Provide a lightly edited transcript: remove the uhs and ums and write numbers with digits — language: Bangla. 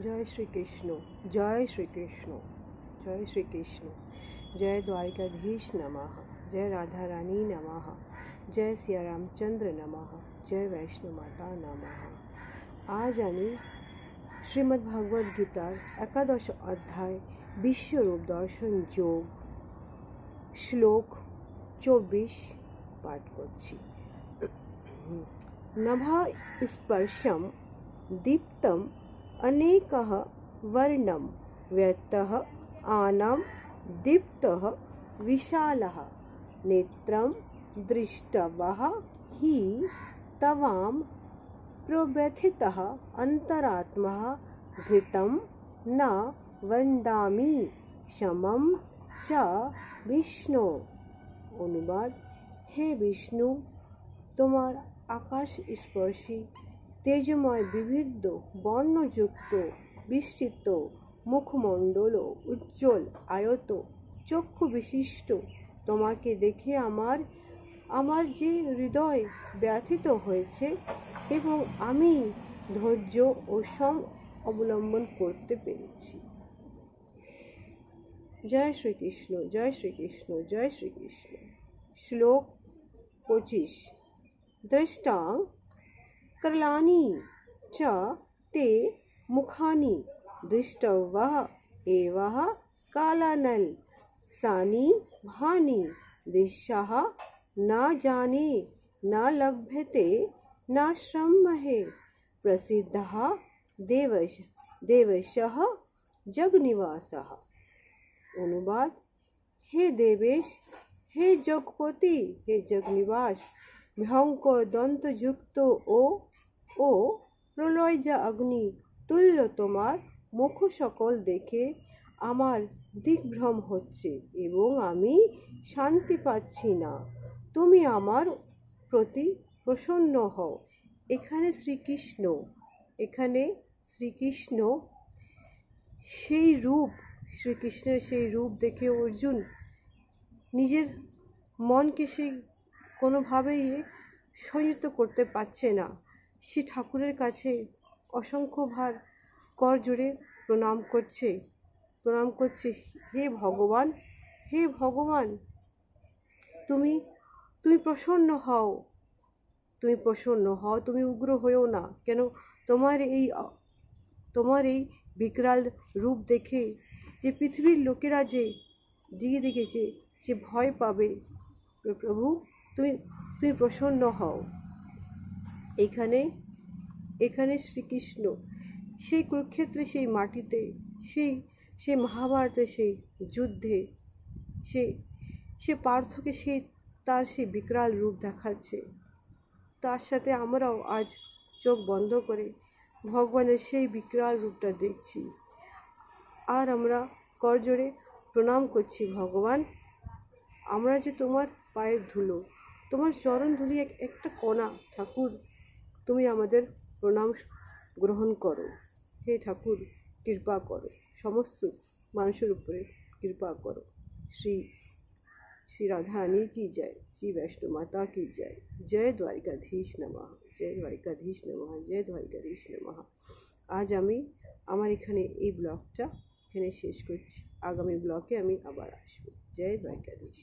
जय श्री कृष्ण, जय श्री कृष्ण, जय श्री कृष्ण। जय द्वारिकाधीश नमः, जय राधा रानी नमः, जय सिया रामचंद्र नमः, जय वैष्णो माता नमः। आज आमी श्रीमद् भागवत गीतार एकादश अध्याय विश्वरूप दर्शन योग श्लोक 24 पाठ करছি। नभा स्पर्शम दीप्तम अनेकः वर्णम व्यक्तः आनम दीप्तः विशालः नेत्रं दृष्टवः हि तवां प्रव्यथितः अंतरात्मा घृतं न वन्दामि क्षमं च विष्णु। अनुवाद, हे विष्णु, তোমার আকাশ স্পর্শী তেজময় বিবিধ বর্ণযুক্ত বিস্তৃত মুখমণ্ডল উজ্জ্বল আয়ত চক্ষু বিশিষ্ট তোমাকে দেখে আমার যে হৃদয় ব্যথিত হয়েছে এবং আমি ধৈর্য ও সম অবলম্বন করতে পেরেছি। জয় শ্রীকৃষ্ণ, জয় শ্রীকৃষ্ণ, জয় শ্রীকৃষ্ণ। শ্লোক 25। दृष्टां करलानि च ते मुखानि दृष्टवः एवः कालानल सानि भानि दिशः न जाने न लभ्यते न श्रम्महे प्रसिद्धः देवशः जगनिवासः। अनुवाद, हे देवेश, हे जगपति, हे जगनिवास, ভয়ঙ্কর দন্তযুক্ত ও প্রলয় যা অগ্নি তুল্য তোমার মুখ সকল দেখে আমার দিগ্ভ্রম হচ্ছে এবং আমি শান্তি পাচ্ছি না। তুমি আমার প্রতি প্রসন্ন হও। এখানে শ্রীকৃষ্ণ সেই রূপ, শ্রীকৃষ্ণের সেই রূপ দেখে অর্জুন নিজের মনকে সেই কোনোভাবেই সংযত করতে পারছে না। সে ঠাকুরের কাছে অসংখ্যবার কর জোড়ে প্রণাম করছে। হে ভগবান, হে ভগবান, তুমি প্রসন্ন হও, তুমি উগ্র হয়েও না। কেন তোমার এই বিকরাল রূপ দেখে যে পৃথিবীর লোকেরা যে দিকে দেখেছে যে ভয় পাবে। প্রভু, তুমি প্রসন্ন হও। এখানে শ্রীকৃষ্ণ সেই কুরুক্ষেত্রে, সেই মাটিতে, সেই মহাভারতের সেই যুদ্ধে সে পার্থকে তার সেই বিকরাল রূপ দেখাচ্ছে। তার সাথে আমরাও আজ চোখ বন্ধ করে ভগবানের সেই বিকরাল রূপটা দেখছি। আর আমরা করজোড়ে প্রণাম করছি। ভগবান, আমরা যে তোমার পায়ের ধুলো, তোমার চরণ ধুলি একটা কণা। ঠাকুর, তুমি আমাদের প্রণাম গ্রহণ করো। হে ঠাকুর, কৃপা করো, সমস্ত মানুষের উপরে কৃপা করো। শ্রী রাধা রানী কি জয়, শ্রী বৈষ্ণো মাতা কি জয়। জয় দ্বারিকাধীশ নমঃ, জয় দ্বারিকাধীশ নমঃ, জয় দ্বারিকাধীশ নমঃ। আজ আমি আমার এখানে এই ব্লগটা এখানে শেষ করছি। আগামী ব্লগে আমি আবার আসবো। জয় দ্বারিকাধীশ।